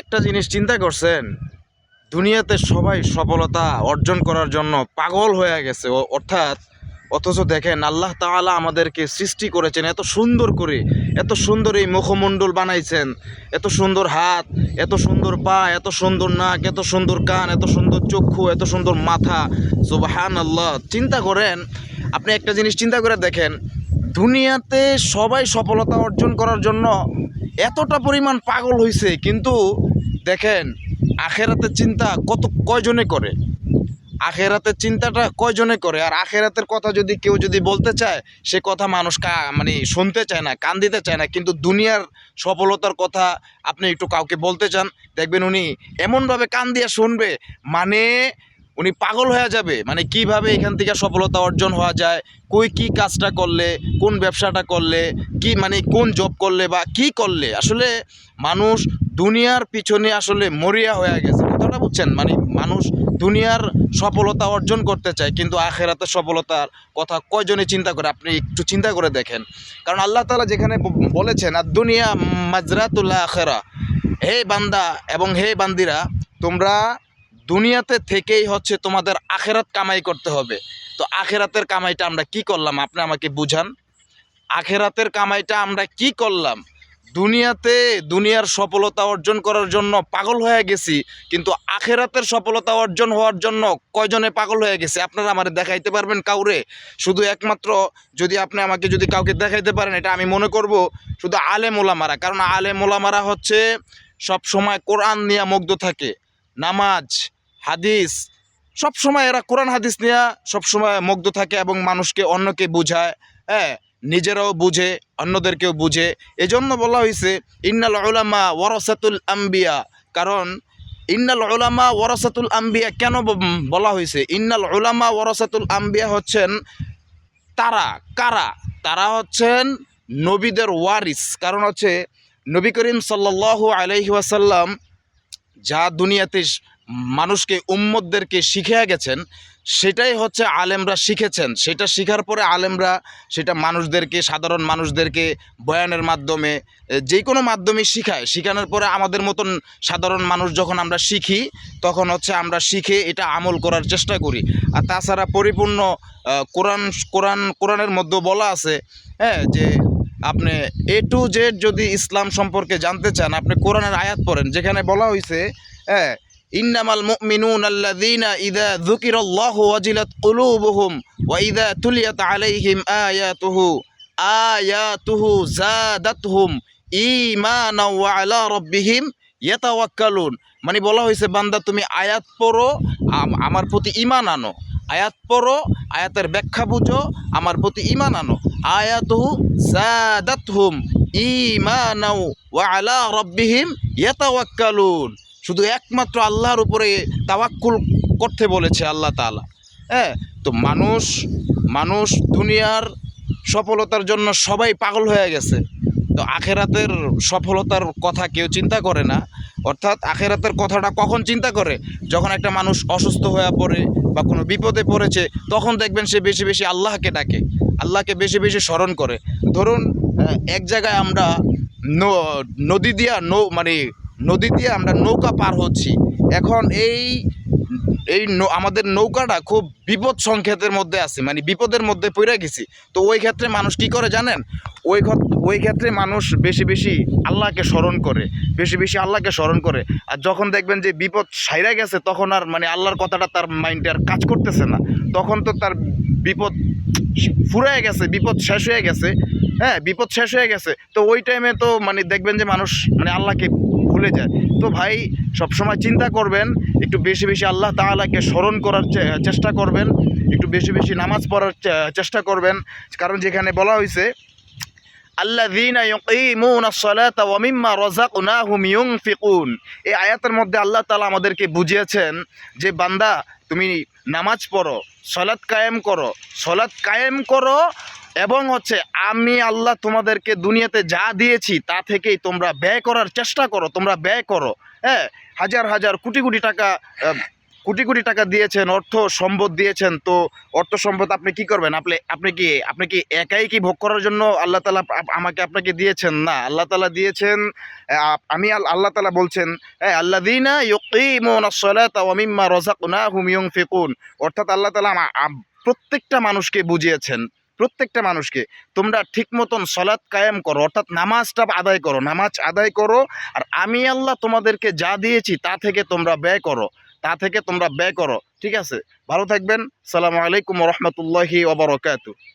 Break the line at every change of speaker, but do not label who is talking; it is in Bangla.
একটা জিনিস চিন্তা করছেন, দুনিয়াতে সবাই সফলতা অর্জন করার জন্য পাগল হয়ে গেছে, অথচ দেখেন আল্লাহ তাআলা আমাদেরকে সৃষ্টি করেছেন এত সুন্দর করে, এত সুন্দর এই মুখমণ্ডল বানাইছেন, এত সুন্দর হাত, এত সুন্দর পা, এত সুন্দর নাক, এত সুন্দর কান, এত সুন্দর চক্ষু, এত সুন্দর মাথা। সুবহানাল্লাহ। চিন্তা করেন, আপনি একটা জিনিস চিন্তা করে দেখেন, দুনিয়াতে সবাই সফলতা অর্জন করার জন্য এতটা পরিমাণ পাগল হয়েছে, কিন্তু দেখেন আখেরাতের চিন্তা কয়জনে করে? আখেরাতের চিন্তাটা কয়জনে করে? আর আখেরাতের কথা যদি কেউ বলতে চায়, সে কথা মানুষ মানে শুনতে চায় না, কান দিতে চায় না। কিন্তু দুনিয়ার সফলতার কথা আপনি একটু কাউকে বলতে চান, দেখবেন উনি এমনভাবে কান দিয়ে শুনবে, মানে উনি পাগল হয়ে যাবে। মানে কিভাবে এখান থেকে সফলতা অর্জন হওয়া যায়, কী কাজটা করলে, কোন ব্যবসাটা করলে, কি মানে কোন জব করলে বা কি করলে আসলে মানুষ দুনিয়ার পিছনে আসলে মরিয়া হয়ে গেছে। কথাটা বুঝছেন? মানে মানুষ দুনিয়ার সফলতা অর্জন করতে চায়, কিন্তু আখেরাতের সফলতার কথা কয়জনে চিন্তা করে? আপনি একটু চিন্তা করে দেখেন। কারণ আল্লাহ তাআলা যেখানে বলেছেন আর দুনিয়া মাজরাতুল আখিরা, হে বান্দা এবং হে বান্দিরা, তোমরা দুনিয়াতে থেকেই হচ্ছে তোমাদের আখেরাত কামাই করতে হবে। তো আখেরাতের কামাইটা আমরা কি করলাম? আপনি আমাকে বুঝান। আখেরাতের কামাইটা আমরা কি করলাম? দুনিয়ার সফলতা অর্জন করার জন্য পাগল হয়ে গেছি, কিন্তু আখেরাতের সফলতা অর্জন হওয়ার জন্য কয়জনে পাগল হয়ে গেছে? আপনারা আমারে দেখাইতে পারবেন কাউরে? শুধু একমাত্র যদি আপনি আমাকে কাউকে দেখাইতে পারেন, এটা আমি মনে করব শুধু আলেম ওলামারা। কারণ আলেম ওলামারা হচ্ছে সব সময় কোরআন নিয়ে মুগ্ধ থাকে, নামাজ, হাদিস, সব সময় এরা কোরআন হাদিস নিয়ে সবসময় মুগ্ধ থাকে এবং মানুষকে, অন্যকে বুঝায়, হ্যাঁ, নিজেরাও বুঝে, অন্যদেরকেও বুঝে। এজন্য বলা হয়েছে ইন্নাল উলামা ওয়ারাসাতুল আম্বিয়া। কারণ ইন্নাল উলামা ওয়ারাসাতুল আম্বিয়া কেন বলা হয়েছে? ইন্নাল উলামা ওয়ারাসাতুল আম্বিয়া হচ্ছেন তারা কারা? তারা হচ্ছেন নবীদের ওয়ারিস। কারণ হচ্ছে নবী করিম সাল্লাল্লাহু আলাইহি ওয়াসাল্লাম যা দুনিয়াতে মানুষকে, উম্মতদেরকে শিখিয়ে গেছেন, সেটাই হচ্ছে আলেমরা শিখেছেন। সেটা শিখার পরে আলেমরা সেটা মানুষদেরকে, সাধারণ মানুষদেরকে বয়ানের মাধ্যমে, যে কোনো মাধ্যমে শিখানোর পরে আমাদের মতন সাধারণ মানুষ যখন আমরা শিখি, তখন হচ্ছে আমরা শিখে এটা আমল করার চেষ্টা করি। আর তাছাড়া পরিপূর্ণ কোরআনের মধ্যে বলা আছে, হ্যাঁ, যে আপনি A to Z যদি ইসলাম সম্পর্কে জানতে চান, আপনি কোরআনের আয়াত পড়েন, যেখানে বলা হয়েছে, হ্যাঁ, ইন্নামাল মুমিনুনা আল্লাযীনা ইযা যুকিরাল্লাহু ওয়াজিলাত কুলুবুহুম ওয়া ইযা তুলিয়াত আলাইহিম আয়াতুহু যাদাতহুম ঈমানাও ওয়া আলা রাব্বিহিম ইয়াতাওয়াক্কালুন। মানে বলা হয়েছে, বান্দা তুমি আয়াত পড়ো, আমার প্রতি ঈমান আনো। আয়াত পড়ো, আয়াতের ব্যাখ্যা বুঝো, আমার প্রতি ঈমান আনো। আয়াতুহু যাদাতহুম ঈমানাও ওয়া আলা রাব্বিহিম ইয়াতাওয়াক্কালুন। শুধু একমাত্র আল্লাহর উপরে তাওয়াক্কুল করতে বলেছে আল্লাহ তাআলা। হ্যাঁ, তো মানুষ দুনিয়ার সফলতার জন্য সবাই পাগল হয়ে গেছে, তো আখেরাতের সফলতার কথা কেউ চিন্তা করে না। অর্থাৎ আখেরাতের কথাটা কখন চিন্তা করে? যখন একটা মানুষ অসুস্থ হয়ে পড়ে বা কোনো বিপদে পড়েছে, তখন দেখবেন সে বেশি বেশি আল্লাহকে ডাকে, আল্লাহকে বেশি বেশি স্মরণ করে। ধরুন এক জায়গায় আমরা নদী দিয়ে আমরা নৌকা পার হচ্ছি। এখন আমাদের নৌকাটা খুব বিপদ সংকেতের মধ্যে আছে, মানে বিপদের মধ্যে পড়ে গেছি। তো ওই ক্ষেত্রে মানুষ কি করে জানেন? ওই ক্ষেত্রে মানুষ বেশি বেশি আল্লাহকে স্মরণ করে। আর যখন দেখবেন যে বিপদ সাইরা গেছে, তখন আর মানে আল্লাহর কথাটা তার মাইন্ডে আর কাজ করতেছে না, তখন তো তার বিপদ ফুরায় গেছে, বিপদ শেষ হয়ে গেছে। হ্যাঁ, বিপদ শেষ হয়ে গেছে, তো ওই টাইমে তো মানে দেখবেন যে মানুষ মানে আল্লাহকে ভুলে যায়। তো ভাই, সবসময় চিন্তা করবেন, একটু বেশি বেশি আল্লাহ তাআলাকে স্মরণ করার চেষ্টা করবেন, একটু বেশি বেশি নামাজ পড়ার চেষ্টা করবেন। কারণ যেখানে বলা হয়েছে আল্লাযীনা ইউকিমুনাস সালাতা ওয়া মিম্মা রাযাকনাহুম ইউনফিকুন, এই আয়াতের মধ্যে আল্লাহ তাআলা আমাদেরকে বুঝিয়েছেন যে বান্দা, তুমি নামাজ পড়ো, সালাত কায়েম করো এবং হচ্ছে আমি আল্লাহ তোমাদেরকে দুনিয়াতে যা দিয়েছি তা থেকেই তোমরা ব্যয় করার চেষ্টা করো, তোমরা ব্যয় করো। হ্যাঁ, হাজার হাজার কোটি কোটি টাকা কোটি কোটি টাকা দিয়েছেন, অর্থ সম্পদ দিয়েছেন, তো অর্থ সম্পদ আপনি কি করবেন? আপনি কি একাই কি ভোগ করার জন্য আল্লাহ তাআলা আমাকে আপনাকে দিয়েছেন? না, আল্লাহ তাআলা দিয়েছেন। আল্লাহ তাআলা বলছেন, আল্লাযীনা ইউকিমুনাস সালাতা ওয়া মিম্মা রাযাকনাহুম ইউনফিকুন। অর্থাৎ আল্লাহ তাআলা প্রত্যেকটা মানুষকে বুঝিয়েছেন, প্রত্যেকটা মানুষকে, তোমরা ঠিক মতন সলাৎ কায়েম করো, অর্থাৎ নামাজটা আদায় করো, নামাজ আদায় করো। আর আমি আল্লাহ তোমাদেরকে যা দিয়েছি তা থেকে তোমরা ব্যয় করো, তা থেকে তোমরা ব্যয় করো। ঠিক আছে, ভালো থাকবেন। আসসালামু আলাইকুম ওয়া রাহমাতুল্লাহি ওয়া বারাকাতুহু।